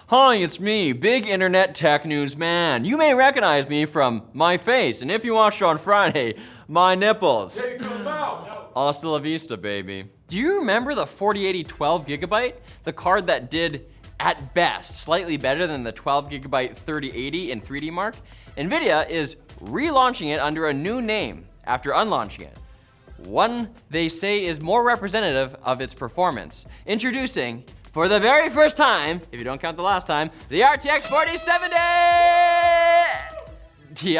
Hi, it's me, big internet tech news man. You may recognize me from my face, and if you watched on Friday, my nipples. Take them out! Hasta la vista, baby. Do you remember the 4080 12GB? The card that did, at best, slightly better than the 12GB 3080 in 3D Mark? NVIDIA is relaunching it under a new name after unlaunching it. One they say is more representative of its performance. Introducing, for the very first time, if you don't count the last time, the RTX 4070 Ti.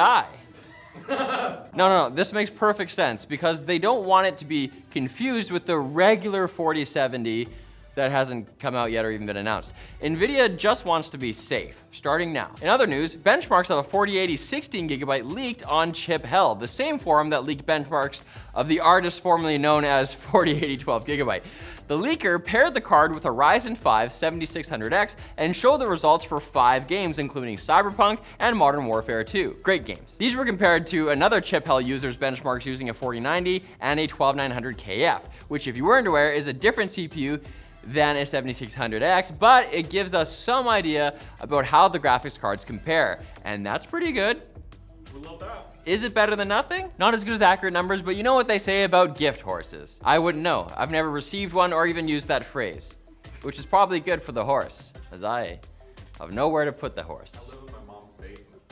No, this makes perfect sense because they don't want it to be confused with the regular 4070 that hasn't come out yet or even been announced. NVIDIA just wants to be safe, starting now. In other news, benchmarks of a 4080 16GB leaked on Chip Hell, the same forum that leaked benchmarks of the artist formerly known as 4080 12GB. The leaker paired the card with a Ryzen 5 7600X and showed the results for 5 games, including Cyberpunk and Modern Warfare 2. Great games. These were compared to another Chip Hell user's benchmarks using a 4090 and a 12900KF, which, if you weren't aware, is a different CPU than a 7600X, but it gives us some idea about how the graphics cards compare, and that's pretty good. We love that. Is it better than nothing? Not as good as accurate numbers, but you know what they say about gift horses. I wouldn't know. I've never received one or even used that phrase, which is probably good for the horse, as I have nowhere to put the horse. I live in my mom's basement.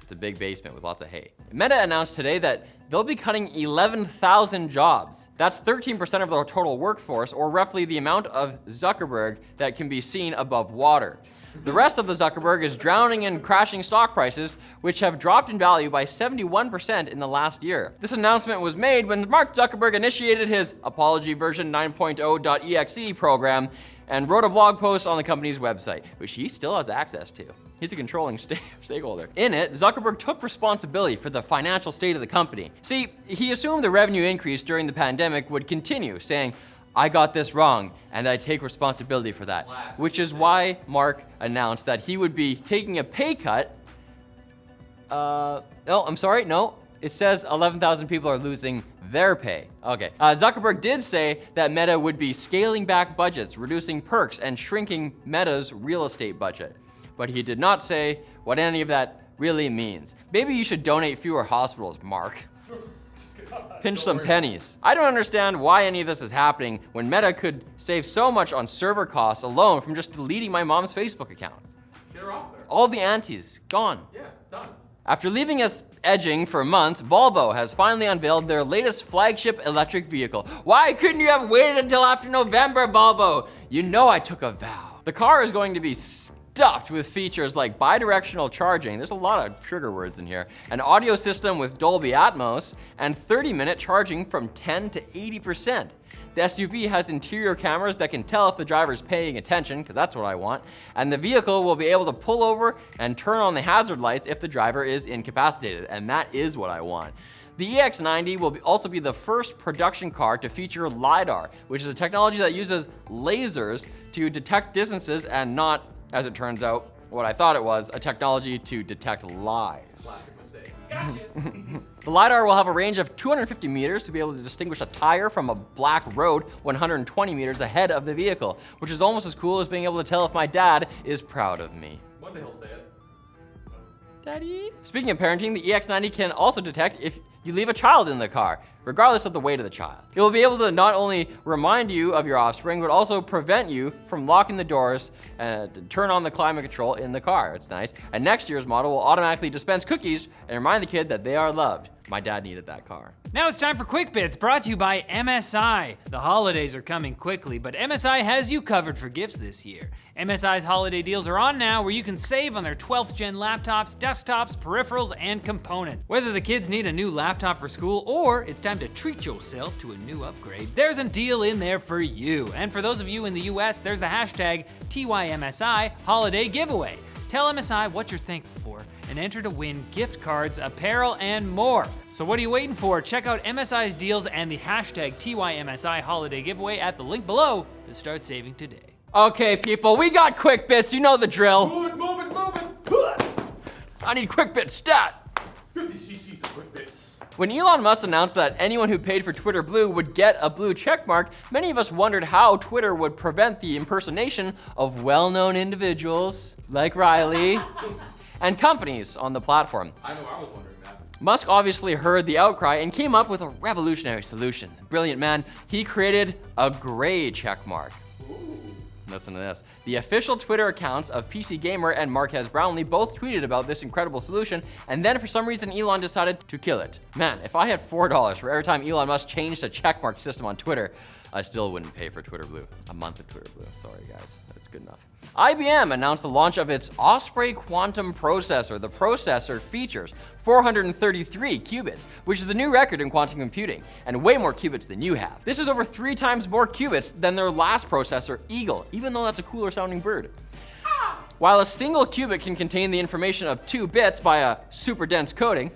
It's a big basement with lots of hay. Meta announced today that they'll be cutting 11,000 jobs. That's 13% of their total workforce, or roughly the amount of Zuckerberg that can be seen above water. The rest of the Zuckerberg is drowning in crashing stock prices, which have dropped in value by 71% in the last year. This announcement was made when Mark Zuckerberg initiated his apology version 9.0.exe program and wrote a blog post on the company's website, which he still has access to. He's a controlling stakeholder. In it, Zuckerberg took responsibility for the financial state of the company. See, he assumed the revenue increase during the pandemic would continue, saying, "I got this wrong, and I take responsibility for that." Which is why Mark announced that he would be taking a pay cut. It says 11,000 people are losing their pay. Okay. Zuckerberg did say that Meta would be scaling back budgets, reducing perks, and shrinking Meta's real estate budget. But he did not say what any of that really means. Maybe you should donate fewer hospitals, Mark. Pinch some pennies. I don't understand why any of this is happening when Meta could save so much on server costs alone from just deleting my mom's Facebook account. Get her off there. All the aunties, gone. Yeah, done. After leaving us edging for months, Volvo has finally unveiled their latest flagship electric vehicle. Why couldn't you have waited until after November, Volvo? You know I took a vow. The car is going to be stuffed with features like bidirectional charging, there's a lot of trigger words in here, an audio system with Dolby Atmos, and 30-minute charging from 10 to 80%. The SUV has interior cameras that can tell if the driver's paying attention, because that's what I want, and the vehicle will be able to pull over and turn on the hazard lights if the driver is incapacitated, and that is what I want. The EX90 will also be the first production car to feature LiDAR, which is a technology that uses lasers to detect distances and not, as it turns out, what I thought it was, a technology to detect lies. Classic mistake. Gotcha. The LiDAR will have a range of 250 meters to be able to distinguish a tire from a black road 120 meters ahead of the vehicle, which is almost as cool as being able to tell if my dad is proud of me. One day he'll say it. Daddy? Speaking of parenting, the EX90 can also detect if you leave a child in the car, regardless of the weight of the child. It will be able to not only remind you of your offspring, but also prevent you from locking the doors and turn on the climate control in the car. It's nice. And next year's model will automatically dispense cookies and remind the kid that they are loved. My dad needed that car. Now it's time for Quick Bits, brought to you by MSI. The holidays are coming quickly, but MSI has you covered for gifts this year. MSI's holiday deals are on now, where you can save on their 12th gen laptops, desktops, peripherals, and components. Whether the kids need a new laptop for school or it's time to treat yourself to a new upgrade, there's a deal in there for you. And for those of you in the US, there's the hashtag TYMSI Holiday Giveaway. Tell MSI what you're thankful for and enter to win gift cards, apparel, and more. So what are you waiting for? Check out MSI's deals and the hashtag TYMSI Holiday Giveaway at the link below to start saving today. Okay, people, we got Quick Bits. You know the drill. Move it, move it, move it. I need Quick Bits stat. 50 cc's of Quick Bits. When Elon Musk announced that anyone who paid for Twitter Blue would get a blue checkmark, many of us wondered how Twitter would prevent the impersonation of well-known individuals like Riley and companies on the platform. I know, I was wondering that. Musk obviously heard the outcry and came up with a revolutionary solution. Brilliant man, he created a gray checkmark. Listen to this. The official Twitter accounts of PC Gamer and Marquez Brownlee both tweeted about this incredible solution, and then for some reason Elon decided to kill it. Man, if I had $4 for every time Elon Musk changed the checkmark system on Twitter, I still wouldn't pay for Twitter Blue. A month of Twitter Blue. Sorry guys, that's good enough. IBM announced the launch of its Osprey quantum processor. The processor features 433 qubits, which is a new record in quantum computing, and way more qubits than you have. This is over 3 times more qubits than their last processor, Eagle, even though that's a cooler sounding bird. While a single qubit can contain the information of 2 bits by a super dense coding,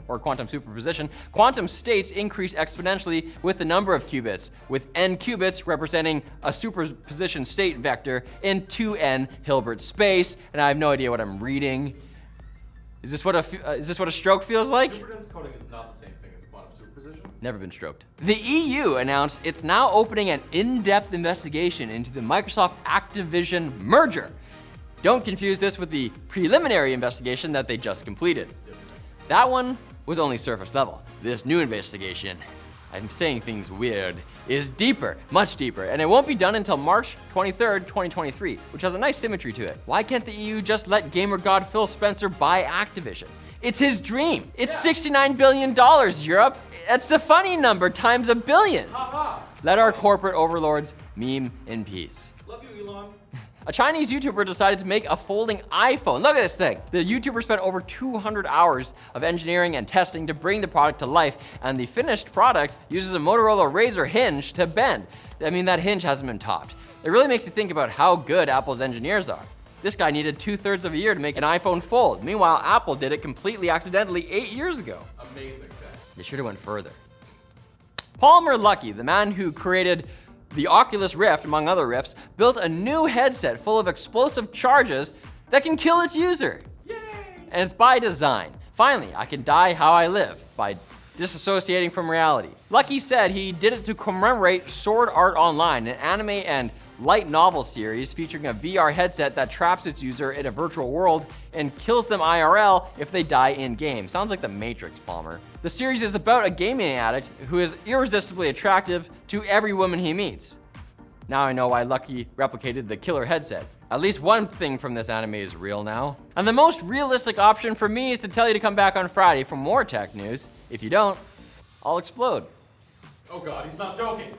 or quantum superposition, quantum states increase exponentially with the number of qubits, with n qubits representing a superposition state vector in 2n Hilbert space, and I have no idea what I'm reading. Is this what a stroke feels like? Superdense coding is not the same thing as quantum superposition. Never been stroked. The EU announced it's now opening an in-depth investigation into the Microsoft Activision merger. Don't confuse this with the preliminary investigation that they just completed. That one was only surface level. This new investigation, I'm saying things weird, is deeper, much deeper, and it won't be done until March 23rd, 2023, which has a nice symmetry to it. Why can't the EU just let gamer god Phil Spencer buy Activision? It's his dream. It's $69 billion, Europe. That's the funny number times a billion. Let our corporate overlords meme in peace. Love you, Elon. A Chinese YouTuber decided to make a folding iPhone. Look at this thing. The YouTuber spent over 200 hours of engineering and testing to bring the product to life, and the finished product uses a Motorola Razr hinge to bend. I mean, that hinge hasn't been topped. It really makes you think about how good Apple's engineers are. This guy needed 2/3 of a year to make an iPhone fold. Meanwhile, Apple did it completely accidentally 8 years ago. Amazing tech. They should have went further. Palmer Luckey, the man who created the Oculus Rift, among other Rifts, built a new headset full of explosive charges that can kill its user. Yay! And it's by design. Finally, I can die how I live, by disassociating from reality. Luckey said he did it to commemorate Sword Art Online, an anime and light novel series featuring a VR headset that traps its user in a virtual world and kills them IRL if they die in-game. Sounds like The Matrix, Palmer. The series is about a gaming addict who is irresistibly attractive to every woman he meets. Now I know why Luckey replicated the killer headset. At least one thing from this anime is real now. And the most realistic option for me is to tell you to come back on Friday for more tech news. If you don't, I'll explode. Oh God, he's not joking.